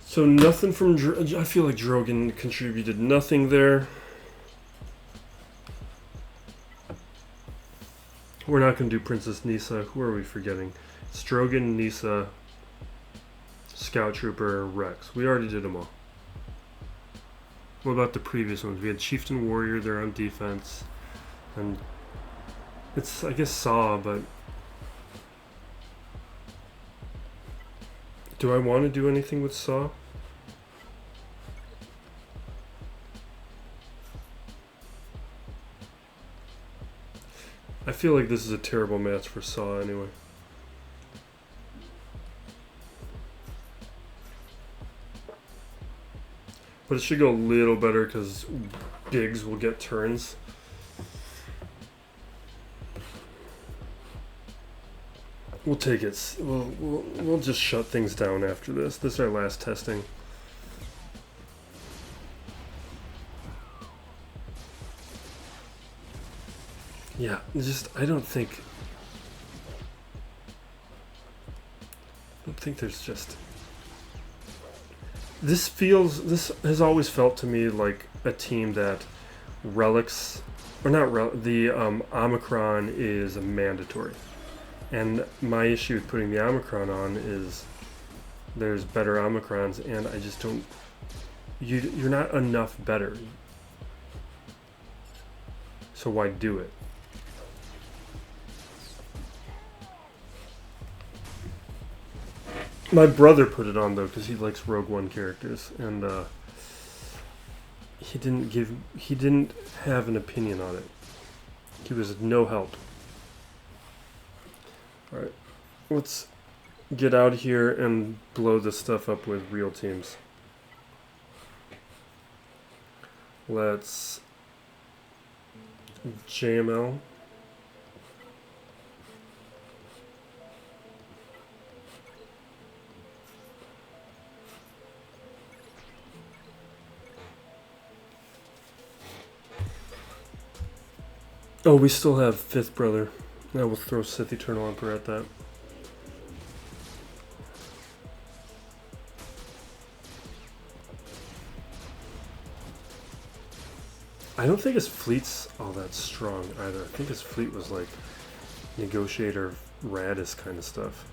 So nothing from I feel like Drogan contributed nothing there. We're not going to do Princess Nisa. Who are we forgetting? It's Drogan, Nisa, Scout Trooper, Rex. We already did them all. What about the previous ones? We had Chieftain Warrior there on defense. And it's, I guess, Saw, but... Do I want to do anything with Saw? I feel like this is a terrible match for Saw anyway. But it should go a little better because Biggs will get turns. We'll take it. We'll just shut things down after this. This is our last testing. Yeah, I don't think there's just... This has always felt to me like a team that relics, or not the Omicron is mandatory. And my issue with putting the Omicron on is there's better Omicrons, and I just don't... You're not enough better. So why do it? My brother put it on though because he likes Rogue One characters, and he didn't have an opinion on it. He was no help. All right, let's get out here and blow this stuff up with real teams. Let's JML. Oh, we still have Fifth Brother. Now we'll throw Sith Eternal Emperor at that. I don't think his fleet's all that strong either. I think his fleet was like Negotiator, Raddus kind of stuff.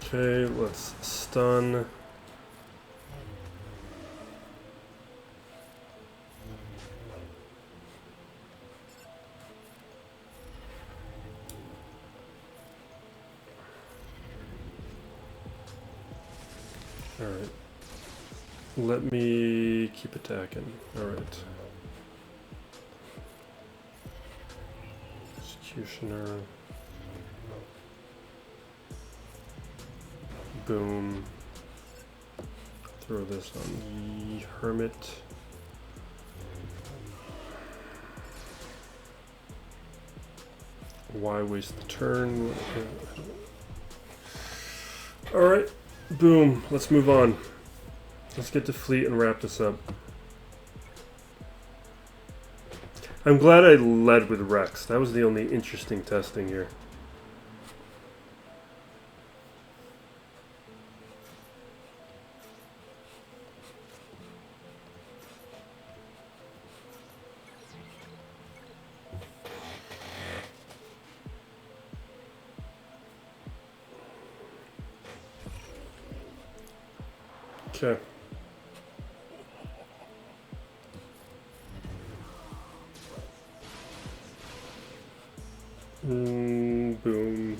Okay, let's stun. Alright. Let me keep attacking. Alright. Executioner. Boom. Throw this on the Hermit. Why waste the turn? Alright. Boom. Let's move on. Let's get to fleet and wrap this up. I'm glad I led with Rex. That was the only interesting testing here. Okay. Boom.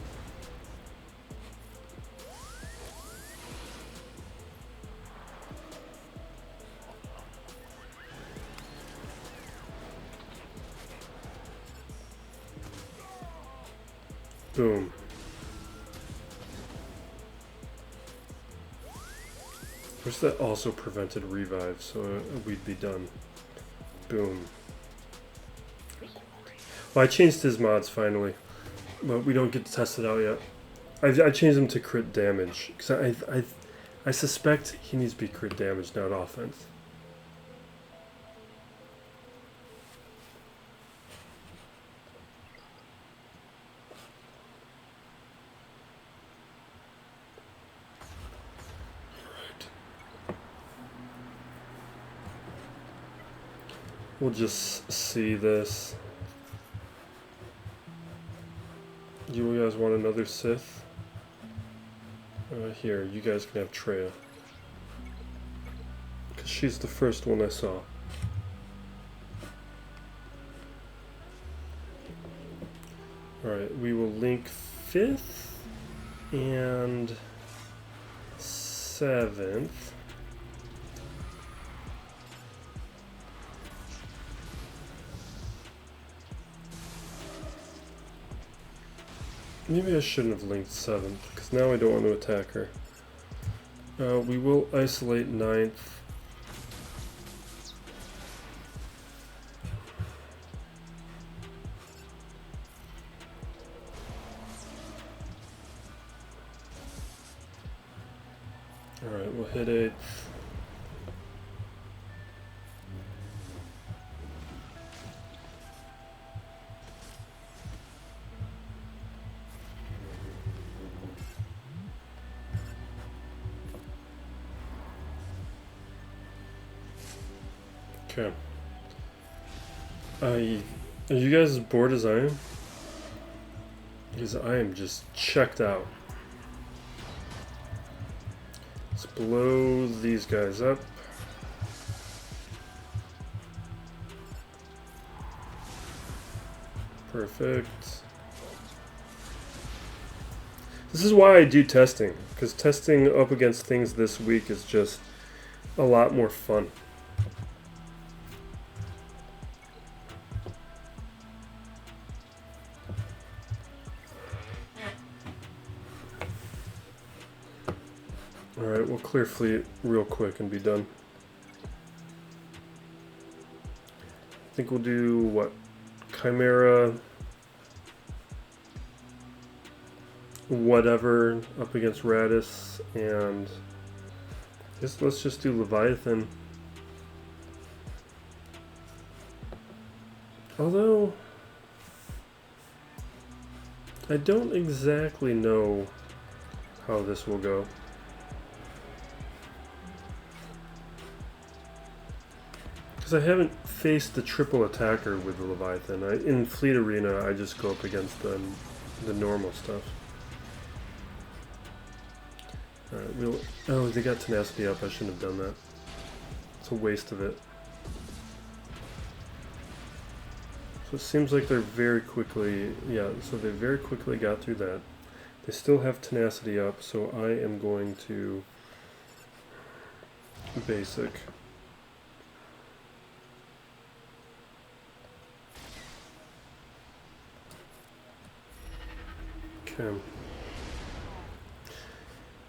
Boom. Wish that also prevented revive, so we'd be done. Boom. Well, I changed his mods finally, but we don't get to test it out yet. I changed him to crit damage because I suspect he needs to be crit damage, not offense. We'll just see this. You guys want another Sith? Here, you guys can have Treya. Because she's the first one I saw. Alright, we will link 5th and 7th. Maybe I shouldn't have linked 7th, because now I don't want to attack her. We will isolate 9th. Alright, we'll hit 8th. Okay. Are you guys as bored as I am? Because I am just checked out. Let's blow these guys up. Perfect. This is why I do testing, because testing up against things this week is just a lot more fun. Alright, we'll clear fleet real quick and be done. I think we'll do, what, Chimera, whatever, up against Raddus, and I guess let's just do Leviathan. Although, I don't exactly know how this will go. Because I haven't faced the triple attacker with the Leviathan. In Fleet Arena, I just go up against the normal stuff. Alright, oh, they got tenacity up. I shouldn't have done that. It's a waste of it. So it seems like they're very quickly, yeah, so they very quickly got through that. They still have tenacity up, so I am going to basic. Okay.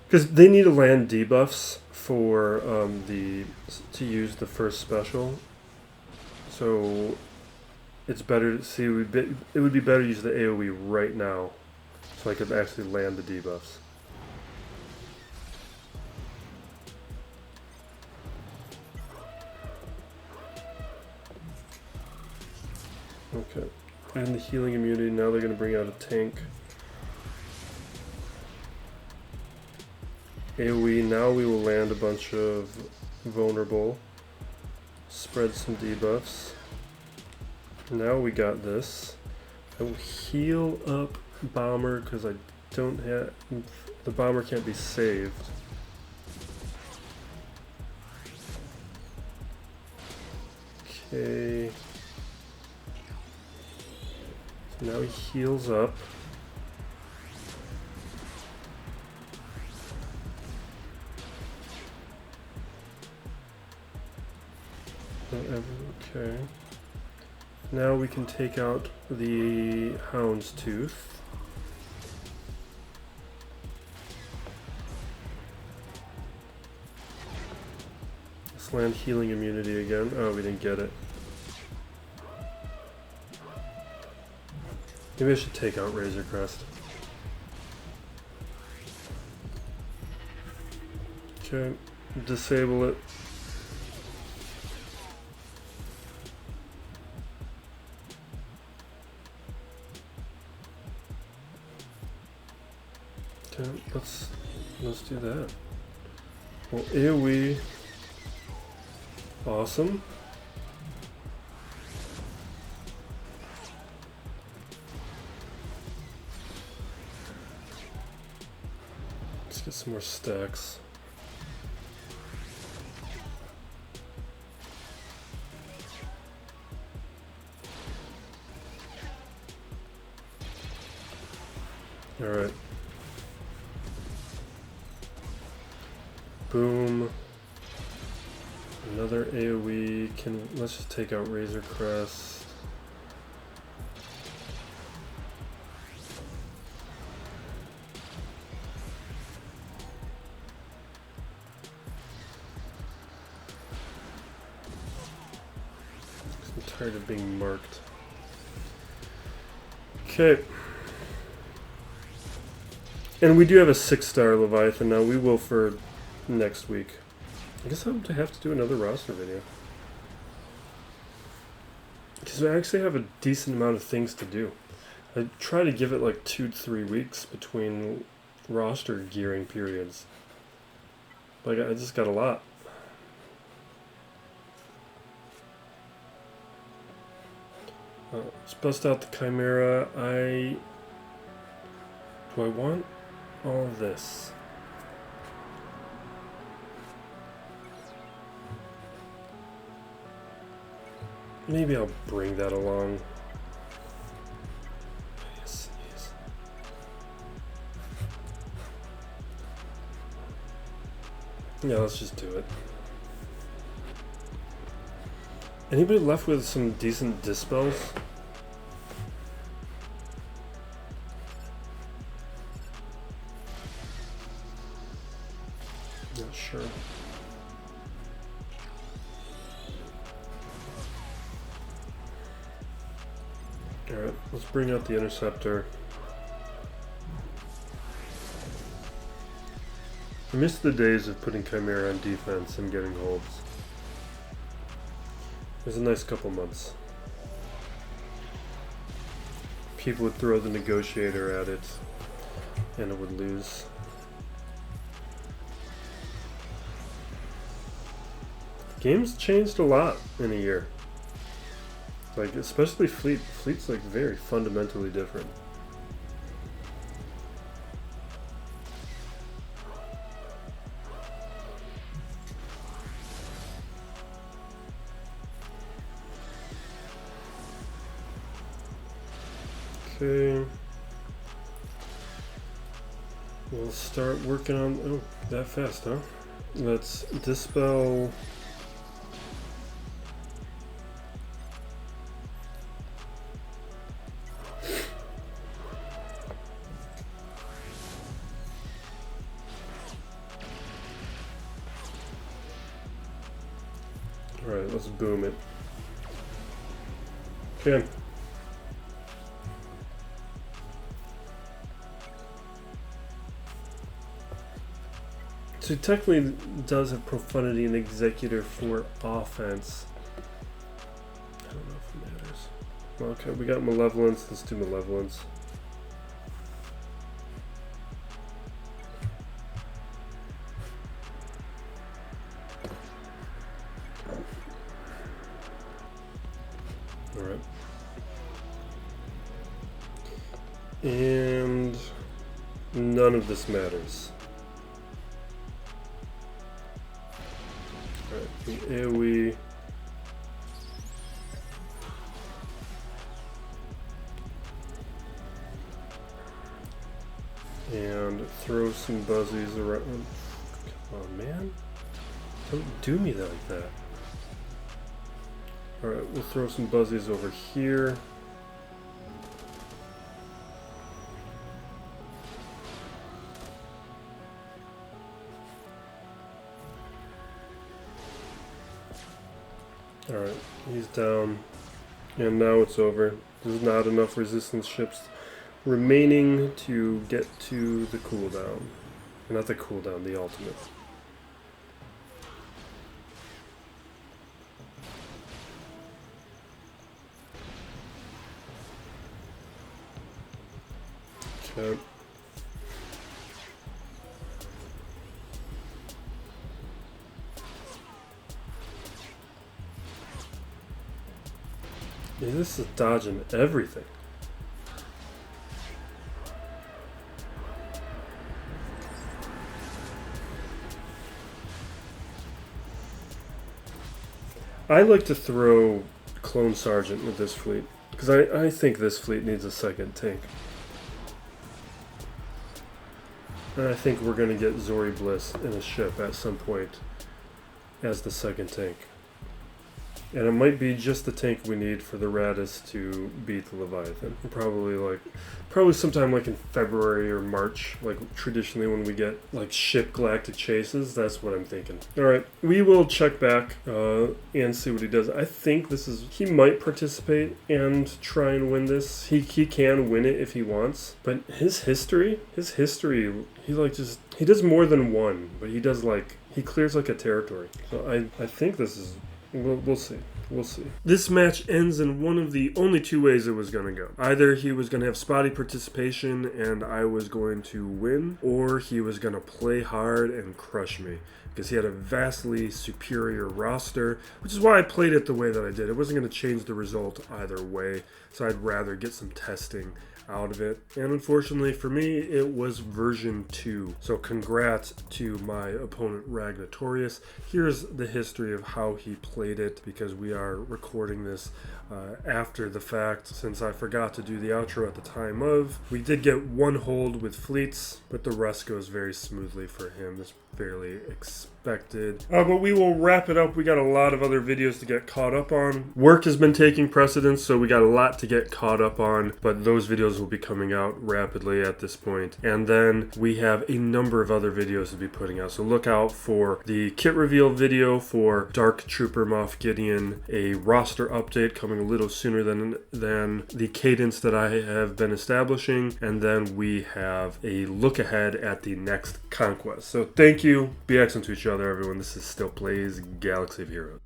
Because they need to land debuffs for to use the first special. So it's better to see. It would be better to use the AoE right now, so I could actually land the debuffs. Okay, and the healing immunity. Now they're going to bring out a tank. AoE, now we will land a bunch of vulnerable, spread some debuffs. Now we got this. I will heal up Bomber because I don't have, the Bomber can't be saved. Okay. So now he heals up. Okay. Now we can take out the Hound's Tooth. Let's land healing immunity again. Oh, we didn't get it. Maybe I should take out Razor Crest. Okay, disable it. Okay, let's do that. Well, AoE, awesome. Let's get some more stacks. All right. Boom. Another AoE. Let's just take out Razor Crest. I'm tired of being marked. Okay. And we do have a 6-star Leviathan now. We will for next week. I guess I'll have to do another roster video. Because I actually have a decent amount of things to do. I try to give it like 2 to 3 weeks between roster gearing periods. Like, I just got a lot. Let's bust out the Chimera. Do I want all this? Maybe I'll bring that along. Yes, yes. Yeah, let's just do it. Anybody left with some decent dispels? Not sure. Alright, let's bring out the Interceptor. I miss the days of putting Chimera on defense and getting holds. It was a nice couple months. People would throw the Negotiator at it and it would lose. The game's changed a lot in a year. Like, especially Fleet. Fleet's like very fundamentally different. Okay. We'll start working on... Oh, that fast, huh? Let's dispel... Alright, let's boom it. Okay. So it technically does have Profundity and Executor for offense. I don't know if it matters. Well, okay, we got Malevolence. Let's do Malevolence. Alright. And none of this matters. Alright, the AoE. And throw some buzzies around. Come on, man. Don't do me like that. Alright, we'll throw some buzzies over here. Alright, he's down. And now it's over. There's not enough resistance ships remaining to get to the cooldown. Not the cooldown, the ultimate. Okay. Yeah, this is dodging everything. I like to throw Clone Sergeant with this fleet, because I think this fleet needs a second tank. And I think we're going to get Zori Bliss in a ship at some point as the second tank. And it might be just the tank we need for the Raddus to beat the Leviathan. Probably sometime like in February or March, like traditionally when we get like ship galactic chases. That's what I'm thinking. Alright, we will check back and see what he does. I think he might participate and try and win this. He can win it if he wants. But his history, he does more than one, but he clears like a territory. So I think this is, we'll see. We'll see. This match ends in one of the only two ways it was going to go. Either he was going to have spotty participation and I was going to win, or he was going to play hard and crush me. Because he had a vastly superior roster, which is why I played it the way that I did. It wasn't going to change the result either way, so I'd rather get some testing out of it. And unfortunately for me, it was version 2. So congrats to my opponent Ragnatorius. Here's the history of how he played it, because we are recording this after the fact, since I forgot to do the outro at the time of. We did get one hold with fleets, but the rest goes very smoothly for him. That's fairly expected. But we will wrap it up. We got a lot of other videos to get caught up on. Work has been taking precedence, so we got a lot to get caught up on, but those videos will be coming out rapidly at this point. And then we have a number of other videos to be putting out, so look out for the kit reveal video for Dark Trooper Moff Gideon, a roster update coming a little sooner than the cadence that I have been establishing, and then we have a look ahead at the next conquest. So thank you. Be excellent to each other, everyone. This is Still Plays Galaxy of Heroes.